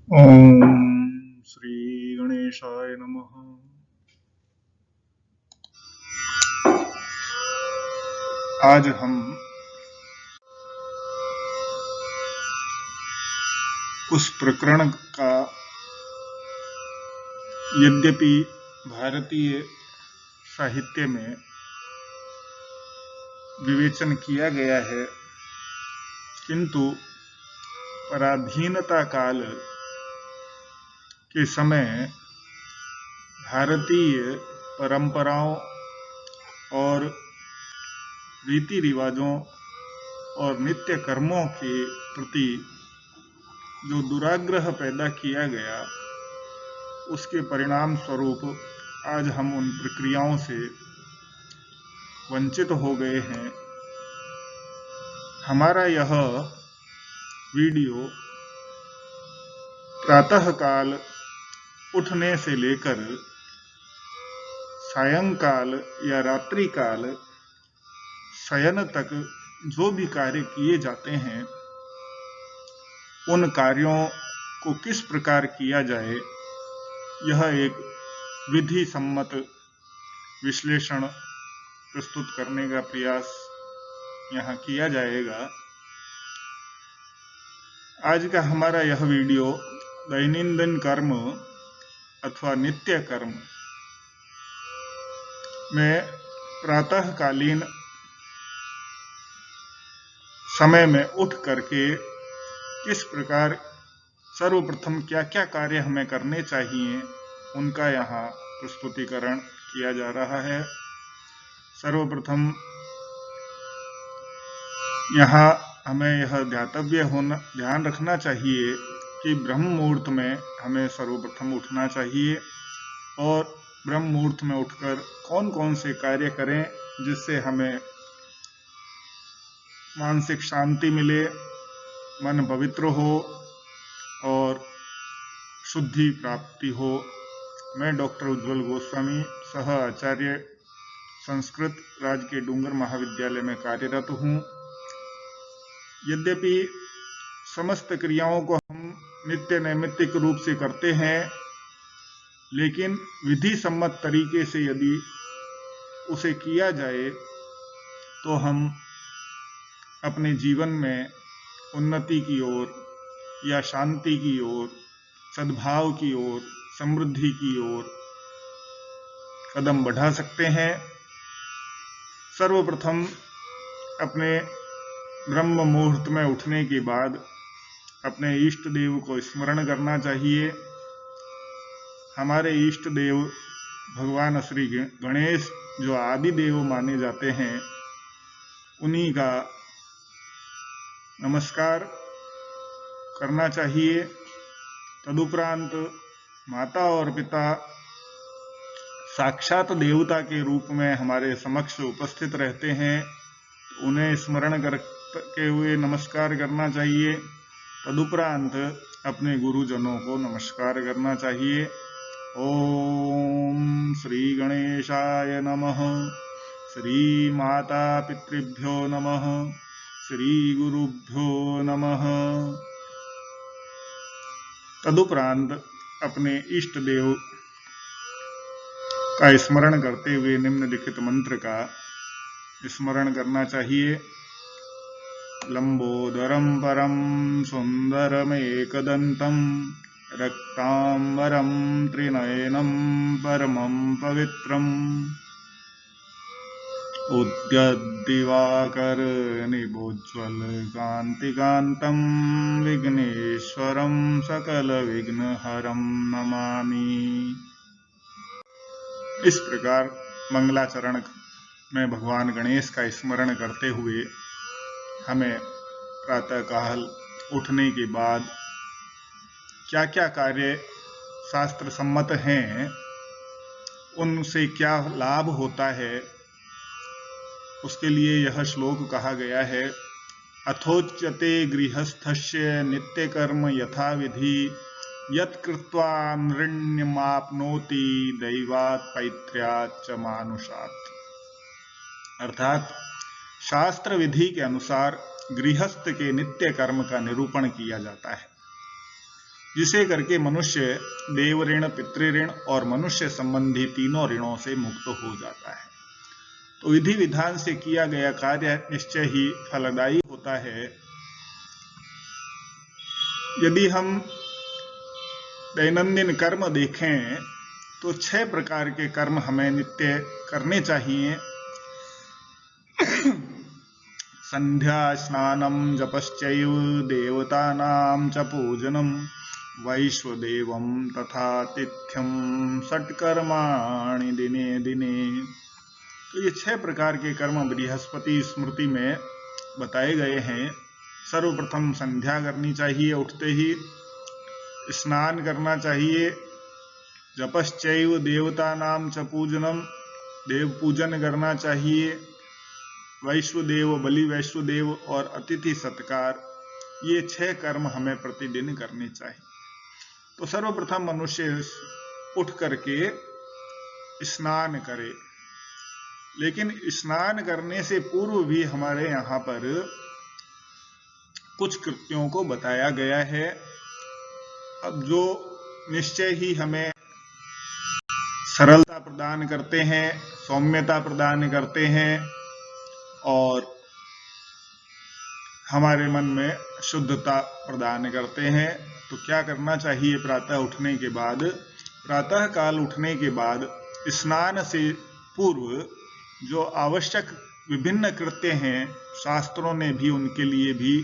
ओम श्री गणेशाय नमः। आज हम उस प्रकरण का यद्यपि भारतीय साहित्य में विवेचन किया गया है, किंतु पराधीनता काल के समय भारतीय परंपराओं और रीति रिवाजों और नित्य कर्मों के प्रति जो दुराग्रह पैदा किया गया, उसके परिणाम स्वरूप आज हम उन प्रक्रियाओं से वंचित हो गए हैं। हमारा यह वीडियो प्रातःकाल उठने से लेकर सायंकाल या रात्रि काल शयन तक जो भी कार्य किए जाते हैं, उन कार्यों को किस प्रकार किया जाए, यह एक विधि सम्मत विश्लेषण प्रस्तुत करने का प्रयास यहाँ किया जाएगा। आज का हमारा यह वीडियो दैनंदिन कर्म अथवा नित्य कर्म में प्रातःकालीन समय में उठ करके किस प्रकार सर्वप्रथम क्या क्या कार्य हमें करने चाहिए, उनका यहाँ प्रस्तुतिकरण किया जा रहा है। सर्वप्रथम यहाँ हमें यह ध्यान रखना चाहिए कि ब्रह्म मुहूर्त में हमें सर्वप्रथम उठना चाहिए और ब्रह्म मुहूर्त में उठकर कौन कौन से कार्य करें जिससे हमें मानसिक शांति मिले, मन पवित्र हो और शुद्धि प्राप्ति हो। मैं डॉक्टर उज्ज्वल गोस्वामी, सह आचार्य संस्कृत राजकीय डूंगर महाविद्यालय में कार्यरत हूँ। यद्यपि समस्त क्रियाओं को हम नित्य नैमित्तिक रूप से करते हैं, लेकिन विधि सम्मत तरीके से यदि उसे किया जाए तो हम अपने जीवन में उन्नति की ओर या शांति की ओर, सद्भाव की ओर, समृद्धि की ओर कदम बढ़ा सकते हैं। सर्वप्रथम अपने ब्रह्म मुहूर्त में उठने के बाद अपने इष्ट देव को स्मरण करना चाहिए। हमारे इष्ट देव भगवान श्री गणेश जो आदि देव माने जाते हैं, उन्हीं का नमस्कार करना चाहिए। तदुपरांत माता और पिता साक्षात देवता के रूप में हमारे समक्ष उपस्थित रहते हैं, तो उन्हें स्मरण करते हुए नमस्कार करना चाहिए। तदुपरांत अपने गुरुजनों को नमस्कार करना चाहिए। ओम श्री गणेशाय नमः, श्री माता पितृभ्यो नमः, श्री गुरुभ्यो नमः। तदुपरांत अपने इष्ट देव का स्मरण करते हुए निम्नलिखित मंत्र का स्मरण करना चाहिए। लंबोदरम परम सुंदरमेकदंतम रक्तांबरम त्रिनयनम परमं पवित्रम उद्यद्दिवाकर निभोज्वल कांतिकांतं विघ्नेश्वरं सकल विघ्नहरं नमामि। इस प्रकार मंगलाचरण में भगवान गणेश का स्मरण करते हुए हमें प्रातःकाल उठने के बाद क्या क्या कार्य शास्त्र सम्मत हैं, उनसे क्या लाभ होता है, उसके लिए यह श्लोक कहा गया है। अथोच्यते गृहस्थस्य नित्य कर्म यथा विधि यत् कृत्वा नृण्यमाप्नोति दैवात् पैत्र्यात् च मानुषात्। अर्थात शास्त्र विधि के अनुसार गृहस्थ के नित्य कर्म का निरूपण किया जाता है। जिसे करके मनुष्य देव ऋण, पितृ ऋण और मनुष्य संबंधी तीनों ऋणों से मुक्त हो जाता है। तो विधि विधान से किया गया कार्य निश्चय ही फलदायी होता है। यदि हम दैनंदिन कर्म देखें तो 6 प्रकार के कर्म हमें नित्य करने चाहिए। संध्या स्नानम जपश्चैव देवतानां च पूजनम वैश्वदेवं तथा तिथ्यम षट्कर्माणि दिने दिने। तो ये 6 प्रकार के कर्म बृहस्पति स्मृति में बताए गए हैं। सर्वप्रथम संध्या करनी चाहिए, उठते ही स्नान करना चाहिए, जपश्चैव देवतानां च पूजनम, देव पूजन करना चाहिए, वैश्वदेव बलि वैश्वदेव और अतिथि सत्कार, ये 6 कर्म हमें प्रतिदिन करने चाहिए। तो सर्वप्रथम मनुष्य उठ करके स्नान करे, लेकिन स्नान करने से पूर्व भी हमारे यहाँ पर कुछ कृत्यों को बताया गया है। अब जो निश्चय ही हमें सरलता प्रदान करते हैं, सौम्यता प्रदान करते हैं और हमारे मन में शुद्धता प्रदान करते हैं। तो क्या करना चाहिए? प्रातः उठने के बाद, प्रातः काल उठने के बाद स्नान से पूर्व जो आवश्यक विभिन्न कृत्य हैं, शास्त्रों ने भी उनके लिए भी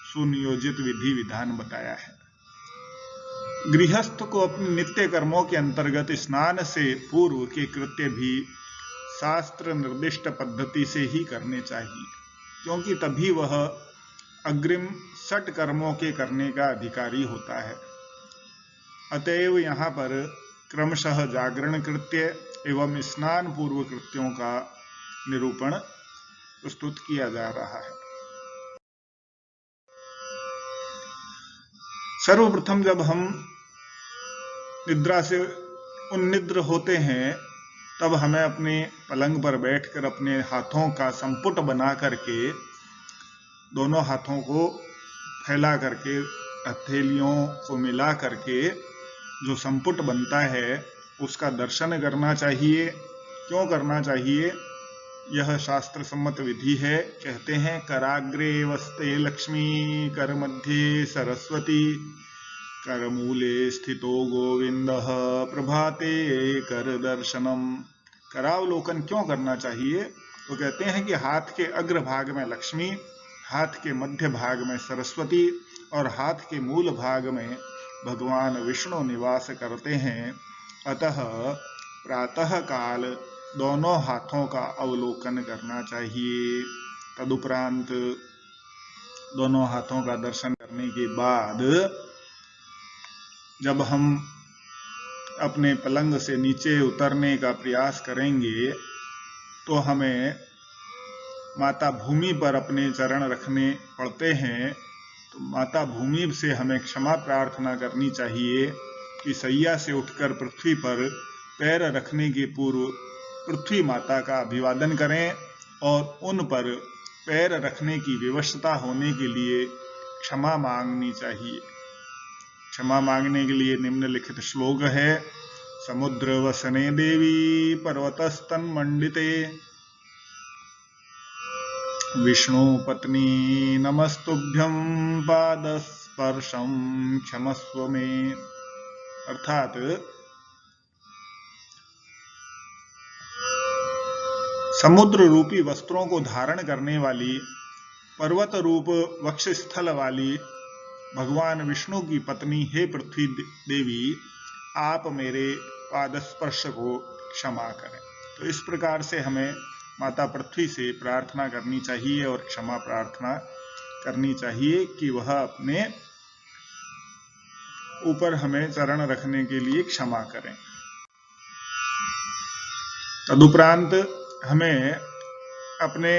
सुनियोजित विधि विधान बताया है। गृहस्थ को अपने नित्य कर्मों के अंतर्गत स्नान से पूर्व के कृत्य भी शास्त्र निर्दिष्ट पद्धति से ही करने चाहिए, क्योंकि तभी वह अग्रिम 6 कर्मों के करने का अधिकारी होता है। अतएव यहाँ पर क्रमशः जागरण कृत्य एवं स्नान पूर्व कृत्यों का निरूपण प्रस्तुत किया जा रहा है। सर्वप्रथम जब हम निद्रा से उन्निद्र होते हैं, तब हमें अपने पलंग पर बैठकर अपने हाथों का संपुट बना करके, दोनों हाथों को फैला करके, हथेलियों को मिला करके जो संपुट बनता है उसका दर्शन करना चाहिए। क्यों करना चाहिए? यह शास्त्र सम्मत विधि है। कहते हैं कराग्रे वस्ते लक्ष्मी, कर मध्य सरस्वती, कर मूले स्थितो गोविंदः, प्रभाते कर दर्शनम। करावलोकन क्यों करना चाहिए? तो कहते हैं कि हाथ के अग्र भाग में लक्ष्मी, हाथ के मध्य भाग में सरस्वती और हाथ के मूल भाग में भगवान विष्णु निवास करते हैं। अतः प्रातः काल दोनों हाथों का अवलोकन करना चाहिए। तदुपरांत दोनों हाथों का दर्शन करने के बाद जब हम अपने पलंग से नीचे उतरने का प्रयास करेंगे तो हमें माता भूमि पर अपने चरण रखने पड़ते हैं। तो माता भूमि से हमें क्षमा प्रार्थना करनी चाहिए कि सैया से उठकर पृथ्वी पर पैर रखने के पूर्व पृथ्वी माता का अभिवादन करें और उन पर पैर रखने की विवशता होने के लिए क्षमा मांगनी चाहिए। क्षमा मांगने के लिए निम्नलिखित श्लोक है। समुद्र वसने देवी पर्वतस्तन मंडिते, विष्णु पत्नी नमस्तुभ्यं पादस्पर्शं क्षमस्व मे। अर्थात समुद्र रूपी वस्त्रों को धारण करने वाली, पर्वत रूप वक्षस्थल वाली भगवान विष्णु की पत्नी हे पृथ्वी देवी, आप मेरे पादस्पर्श को क्षमा करें। तो इस प्रकार से हमें माता पृथ्वी से प्रार्थना करनी चाहिए और क्षमा प्रार्थना करनी चाहिए कि वह अपने ऊपर हमें चरण रखने के लिए क्षमा करें। तदुपरांत हमें अपने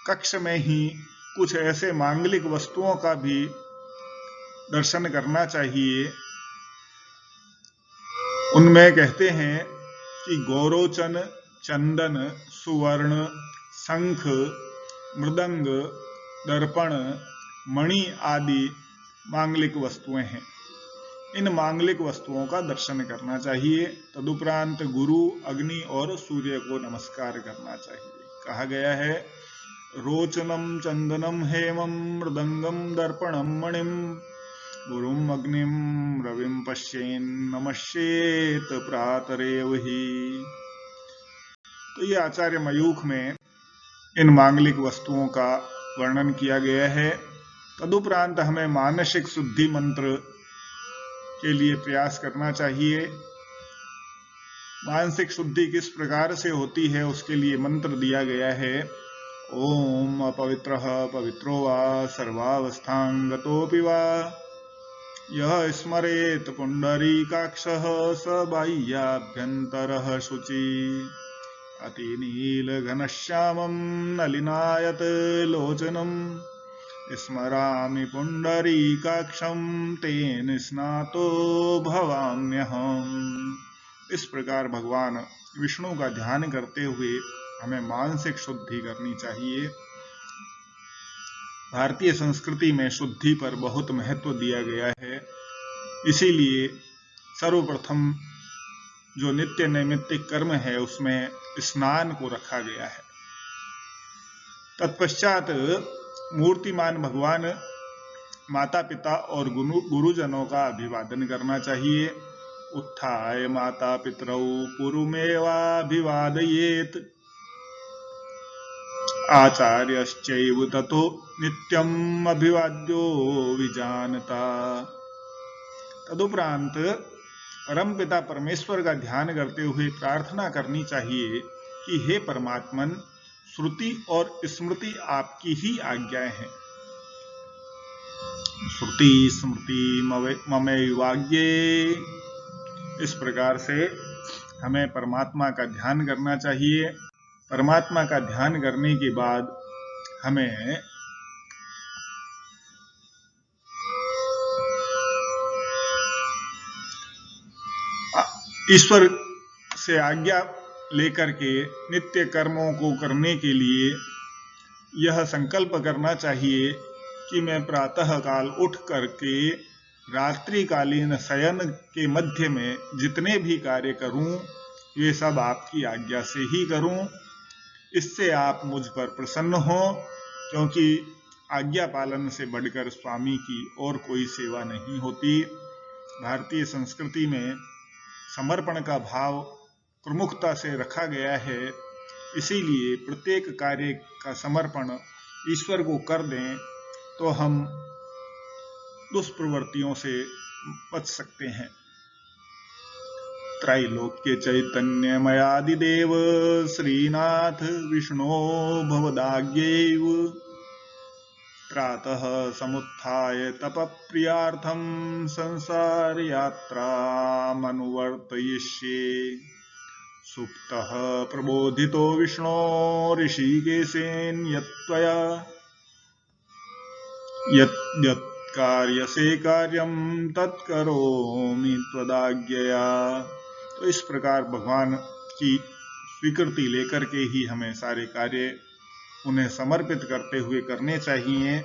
कक्ष में ही कुछ ऐसे मांगलिक वस्तुओं का भी दर्शन करना चाहिए। उनमें कहते हैं कि गौरोचन, चंदन, सुवर्ण, शंख, मृदंग, दर्पण, मणि आदि मांगलिक वस्तुएं हैं। इन मांगलिक वस्तुओं का दर्शन करना चाहिए। तदुपरांत गुरु, अग्नि और सूर्य को नमस्कार करना चाहिए। कहा गया है, रोचनम चंदनम हेमम मृदंगम दर्पणम मणिम गुरुम अग्निम रविम पश्येन नमस्येत प्रातरेव ही। तो ये आचार्य मयूख में इन मांगलिक वस्तुओं का वर्णन किया गया है। तदुपरांत हमें मानसिक शुद्धि मंत्र के लिए प्रयास करना चाहिए। मानसिक शुद्धि किस प्रकार से होती है उसके लिए मंत्र दिया गया है। ओम अपवित्रः पवित्रो वा सर्वावस्थांगतोऽपि वा यः स्मरेत पुंडरीकाक्षः स बाह्याभ्यन्तरः शुचि अतिनीलघनश्यामं नलिनायत लोचनं स्मरामि पुंडरीकाक्षं तेन स्नातो भवाम्यहम्। इस प्रकार भगवान विष्णु का ध्यान करते हुए हमें मानसिक शुद्धि करनी चाहिए। भारतीय संस्कृति में शुद्धि पर बहुत महत्व दिया गया है। इसीलिए सर्वप्रथम जो नित्य नैमित्तिक कर्म है उसमें स्नान को रखा गया है। तत्पश्चात मूर्तिमान भगवान, माता पिता और गुरुजनों का अभिवादन करना चाहिए। उत्थाय माता पितरौ पूर्वमेवाभिवादयेत् आचार्यश्चैव ततो नित्यम् अभिवाद्यो विजानता। तदुपरांत परमपिता परमेश्वर का ध्यान करते हुए प्रार्थना करनी चाहिए कि हे परमात्मन, श्रुति और स्मृति आपकी ही आज्ञाएं हैं। श्रुति स्मृति ममैवाज्ञे। इस प्रकार से हमें परमात्मा का ध्यान करना चाहिए। परमात्मा का ध्यान करने के बाद हमें ईश्वर से आज्ञा लेकर के नित्य कर्मों को करने के लिए यह संकल्प करना चाहिए कि मैं प्रातः काल उठ करके रात्रिकालीन शयन के मध्य में जितने भी कार्य करूं वे सब आपकी आज्ञा से ही करूं। इससे आप मुझ पर प्रसन्न हो, क्योंकि आज्ञा पालन से बढ़कर स्वामी की और कोई सेवा नहीं होती। भारतीय संस्कृति में समर्पण का भाव प्रमुखता से रखा गया है। इसीलिए प्रत्येक कार्य का समर्पण ईश्वर को कर दें तो हम दुष्प्रवृत्तियों से बच सकते हैं। त्रैलोक्य चैतन्यमयादिदेव श्रीनाथ विष्णो भवदाज्ञैव प्रातः समुत्थाय तपप्रियार्थं संसार यात्रामनुवर्तयिष्ये। सुप्तः प्रबोधितो विष्णो ऋषिकेशेन यत्त्वया यत् कार्यसे कार्यं तत्करोमि त्वदाज्ञया। तो इस प्रकार भगवान की स्वीकृति लेकर के ही हमें सारे कार्य उन्हें समर्पित करते हुए करने चाहिए।